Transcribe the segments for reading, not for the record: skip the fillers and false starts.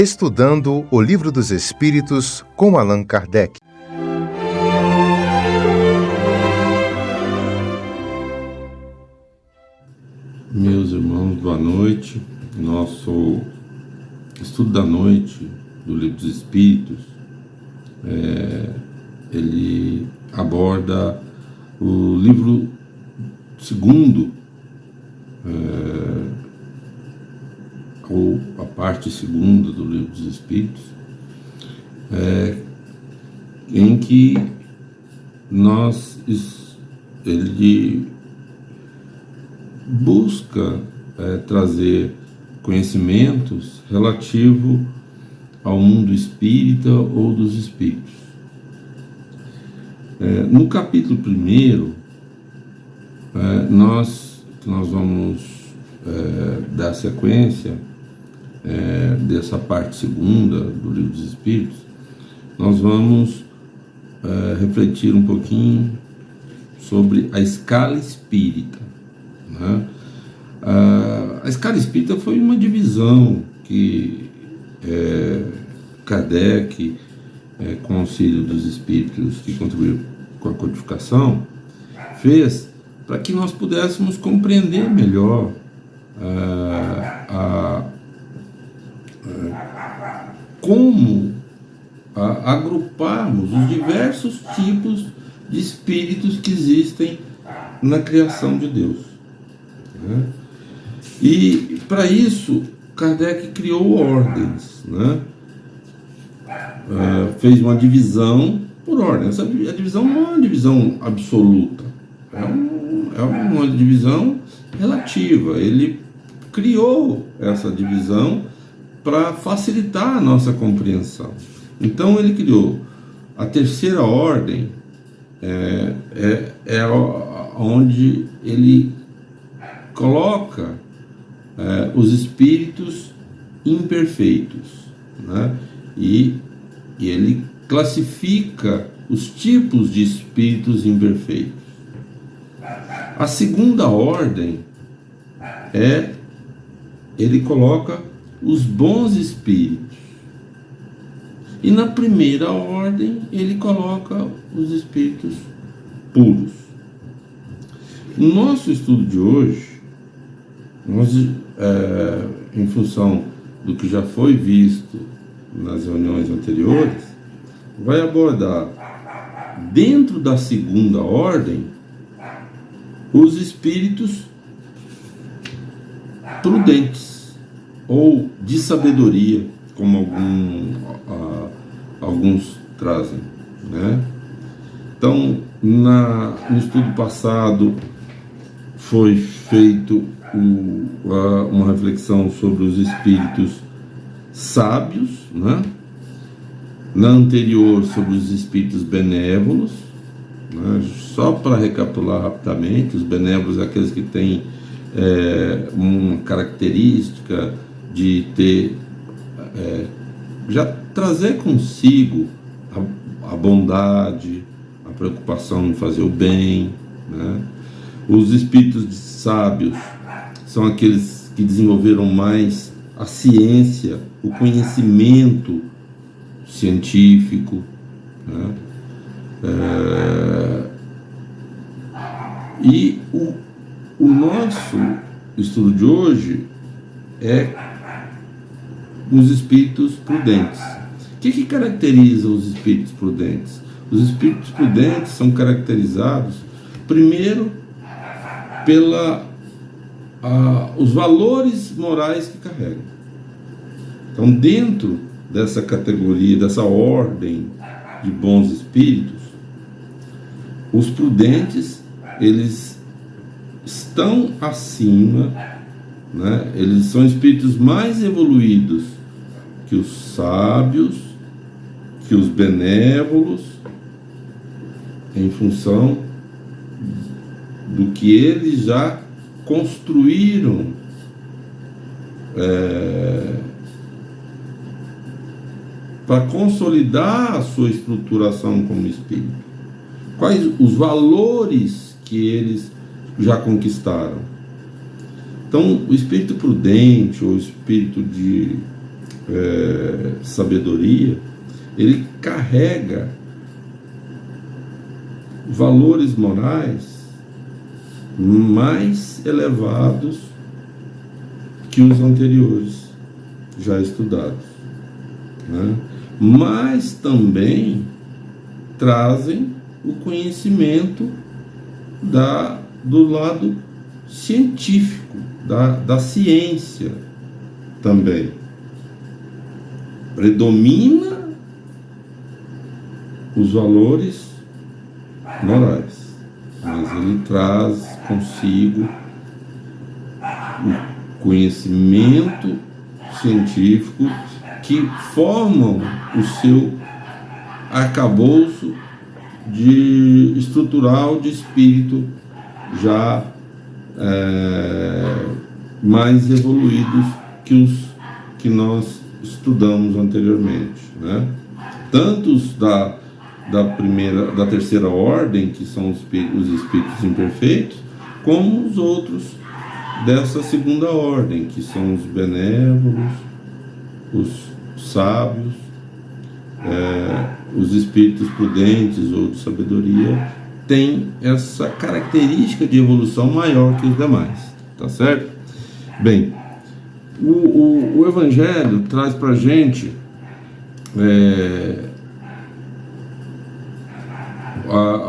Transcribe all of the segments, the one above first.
Estudando o Livro dos Espíritos com Allan Kardec. Meus irmãos, boa noite. Nosso estudo da noite do Livro dos Espíritos, ele aborda o livro segundo, ou a parte segunda do Livro dos Espíritos, em que ele busca trazer conhecimentos relativo ao mundo espírita ou dos espíritos. No capítulo 1, nós vamos dar sequência dessa parte segunda do Livro dos Espíritos. Nós vamos refletir um pouquinho sobre a escala espírita. A escala espírita foi uma divisão que Kardec, com o auxílio dos espíritos que contribuíram com a codificação, fez para que nós pudéssemos compreender melhor como agruparmos os diversos tipos de espíritos que existem na criação de Deus. E para isso Kardec criou ordens, fez uma divisão por ordem. A divisão não é uma divisão absoluta, é uma divisão relativa. Ele criou essa divisão para facilitar a nossa compreensão. Então ele criou a terceira ordem, onde ele coloca os espíritos imperfeitos, e ele classifica os tipos de espíritos imperfeitos. A segunda ordem ele coloca os bons espíritos, e na primeira ordem ele coloca os espíritos puros. No nosso estudo de hoje, nós, em função do que já foi visto nas reuniões anteriores, vai abordar, dentro da segunda ordem, os espíritos prudentes, ou de sabedoria, como alguns trazem, Então, no estudo passado, foi feito uma reflexão sobre os espíritos sábios, na anterior sobre os espíritos benévolos, Só para recapitular rapidamente, os benévolos são aqueles que têm uma característica de ter, já trazer consigo a bondade, a preocupação em fazer o bem, Os espíritos sábios são aqueles que desenvolveram mais a ciência, o conhecimento científico, E o nosso estudo de hoje é os espíritos prudentes. O que caracteriza os espíritos prudentes? Os espíritos prudentes são caracterizados, primeiro, os valores morais que carregam. Então, dentro dessa categoria, dessa ordem de bons espíritos, os prudentes, eles estão acima, Eles são espíritos mais evoluídos que os sábios, que os benévolos, em função do que eles já construíram para consolidar a sua estruturação como espírito. Quais os valores que eles já conquistaram? Então, o espírito prudente, ou o espírito de sabedoria, ele carrega valores morais mais elevados que os anteriores já estudados, né? Mas também trazem o conhecimento do lado científico, da ciência também. Predomina os valores morais, mas ele traz consigo o conhecimento científico que formam o seu arcabouço estrutural de espírito já mais evoluídos que os que nós estudamos anteriormente, né? Tantos da terceira ordem, que são os espíritos imperfeitos, como os outros dessa segunda ordem, que são os benévolos, os sábios, os espíritos prudentes ou de sabedoria, têm essa característica de evolução maior que os demais, tá certo? Bem, o Evangelho traz pra gente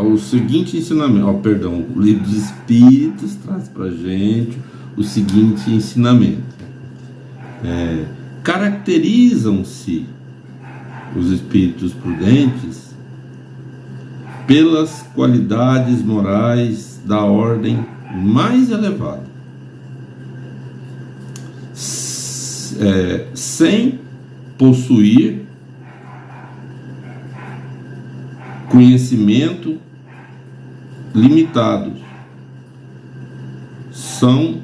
o seguinte ensinamento, o Livro dos Espíritos traz pra gente o seguinte ensinamento: caracterizam-se os espíritos prudentes pelas qualidades morais da ordem mais elevada, sem possuir conhecimento limitado, são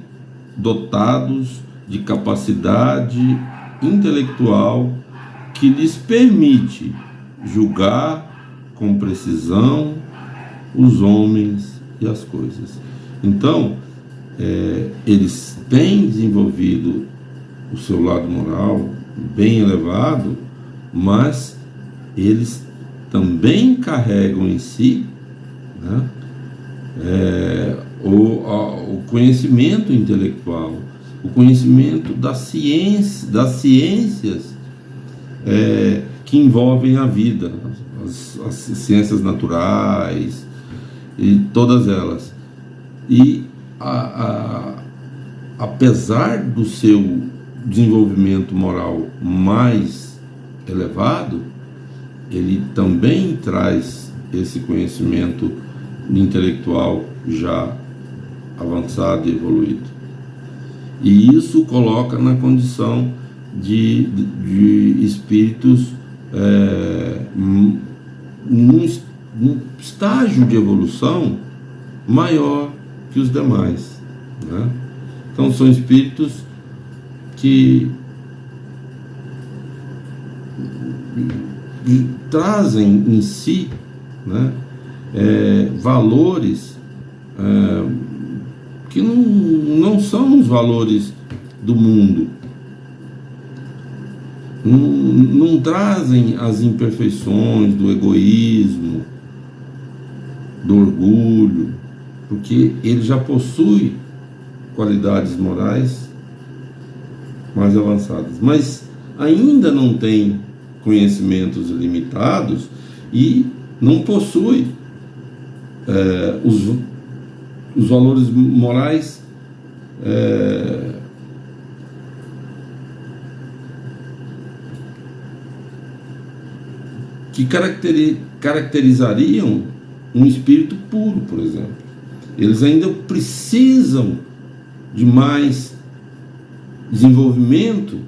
dotados de capacidade intelectual que lhes permite julgar com precisão os homens e as coisas. Então, eles têm desenvolvido o seu lado moral bem elevado, mas eles também carregam em si, né, o conhecimento intelectual, o conhecimento das ciências que envolvem a vida, as ciências naturais e todas elas. E apesar do seu desenvolvimento moral mais elevado, ele também traz esse conhecimento intelectual já avançado e evoluído. E isso coloca na condição de espíritos num estágio de evolução maior que os demais, né? Então são espíritos que trazem em si, né, valores que não são os valores do mundo, não trazem as imperfeições do egoísmo, do orgulho, porque ele já possui qualidades morais mais avançadas, mas ainda não tem conhecimentos limitados e não possui os valores morais que caracterizariam um espírito puro, por exemplo. Eles ainda precisam de mais desenvolvimento,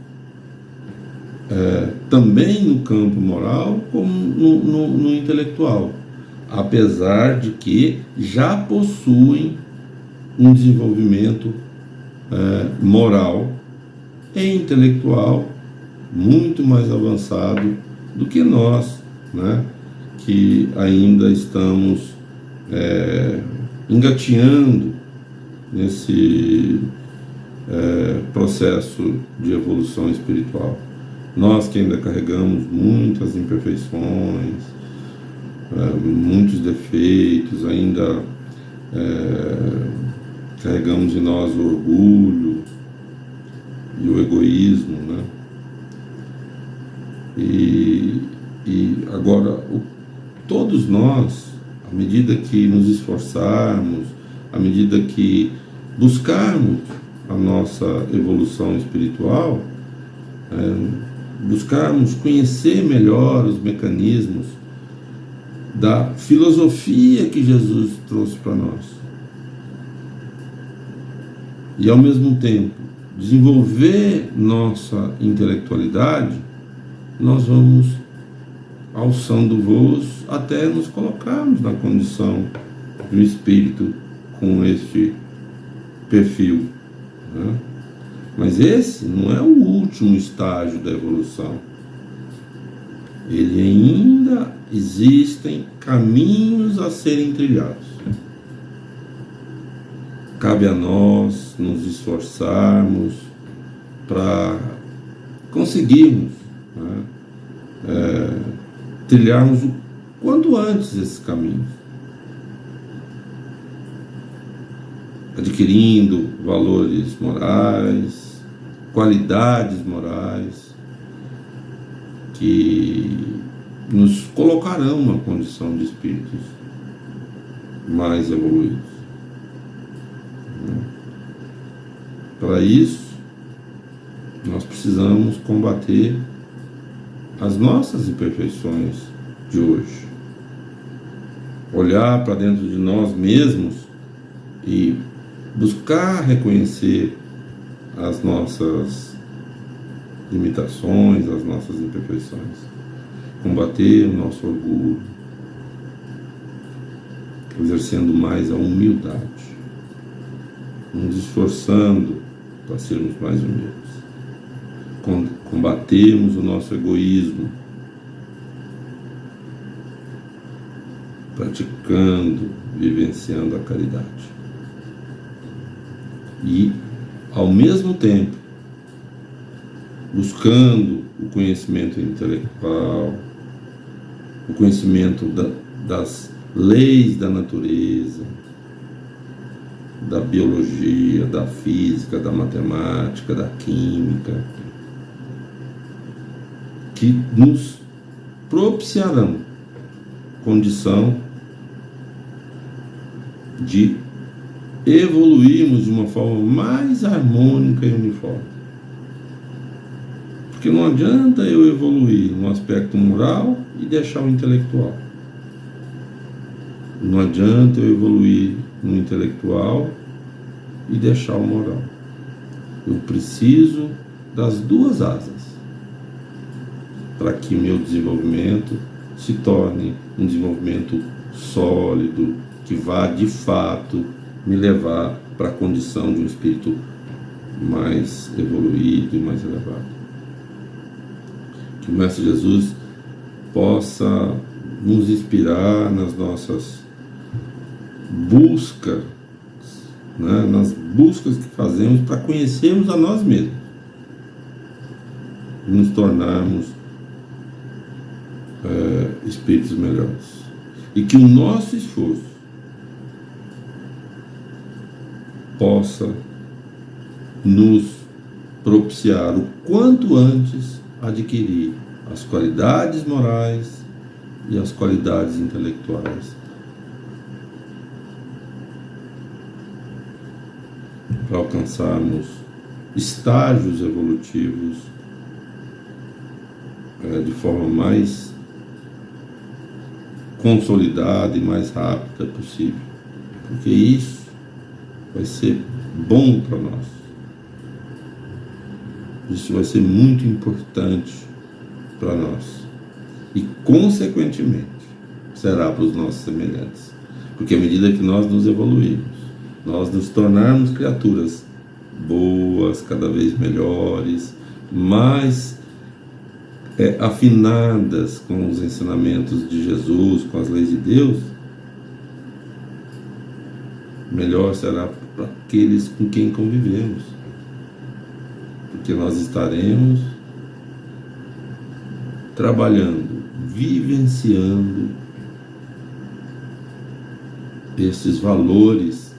também no campo moral como no intelectual, apesar de que já possuem um desenvolvimento moral e intelectual muito mais avançado do que nós, né, que ainda estamos engatinhando nesse processo de evolução espiritual. Nós que ainda carregamos muitas imperfeições, muitos defeitos, ainda carregamos em nós o orgulho e o egoísmo, né? E agora, todos nós, à medida que nos esforçarmos, à medida que buscarmos a nossa evolução espiritual, buscarmos conhecer melhor os mecanismos da filosofia que Jesus trouxe para nós, e ao mesmo tempo desenvolver nossa intelectualidade, nós vamos alçando voos até nos colocarmos na condição de um espírito com este perfil, né? Mas esse não é o último estágio da evolução. Ele ainda existem caminhos a serem trilhados. Cabe a nós nos esforçarmos para conseguirmos, né, trilharmos o quanto antes esses caminhos, adquirindo valores morais, qualidades morais que nos colocarão na condição de espíritos mais evoluídos. Para isso, nós precisamos combater as nossas imperfeições de hoje, olhar para dentro de nós mesmos e buscar reconhecer as nossas limitações, as nossas imperfeições, combater o nosso orgulho, exercendo mais a humildade, nos esforçando para sermos mais humildes, combatermos o nosso egoísmo, praticando, vivenciando a caridade. E, ao mesmo tempo, buscando o conhecimento intelectual, o conhecimento das leis da natureza, da biologia, da física, da matemática, da química, que nos propiciarão condição de evoluirmos de uma forma mais harmônica e uniforme. Porque não adianta eu evoluir no aspecto moral e deixar o intelectual. Não adianta eu evoluir no intelectual e deixar o moral. Eu preciso das duas asas para que meu desenvolvimento se torne um desenvolvimento sólido, que vá de fato me levar para a condição de um espírito mais evoluído e mais elevado. Que o Mestre Jesus possa nos inspirar nas nossas buscas, né, nas buscas que fazemos para conhecermos a nós mesmos e nos tornarmos espíritos melhores. E que o nosso esforço possa nos propiciar o quanto antes adquirir as qualidades morais e as qualidades intelectuais para alcançarmos estágios evolutivos de forma mais consolidada e mais rápida possível, porque isso vai ser bom para nós. Isso vai ser muito importante para nós e, consequentemente, será para os nossos semelhantes, porque à medida que nós nos evoluirmos, nós nos tornarmos criaturas boas, cada vez melhores, mais afinadas com os ensinamentos de Jesus, com as leis de Deus, melhor será para aqueles com quem convivemos, porque nós estaremos trabalhando, vivenciando esses valores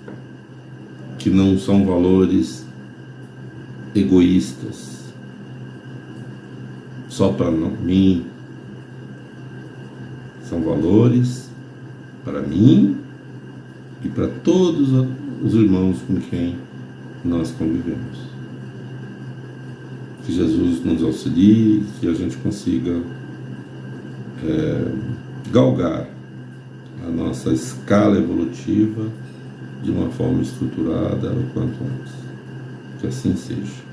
que não são valores egoístas, só para mim, são valores para mim e para todos os irmãos com quem nós convivemos. Que Jesus nos auxilie, que a gente consiga galgar a nossa escala evolutiva de uma forma estruturada o quanto antes. Que assim seja.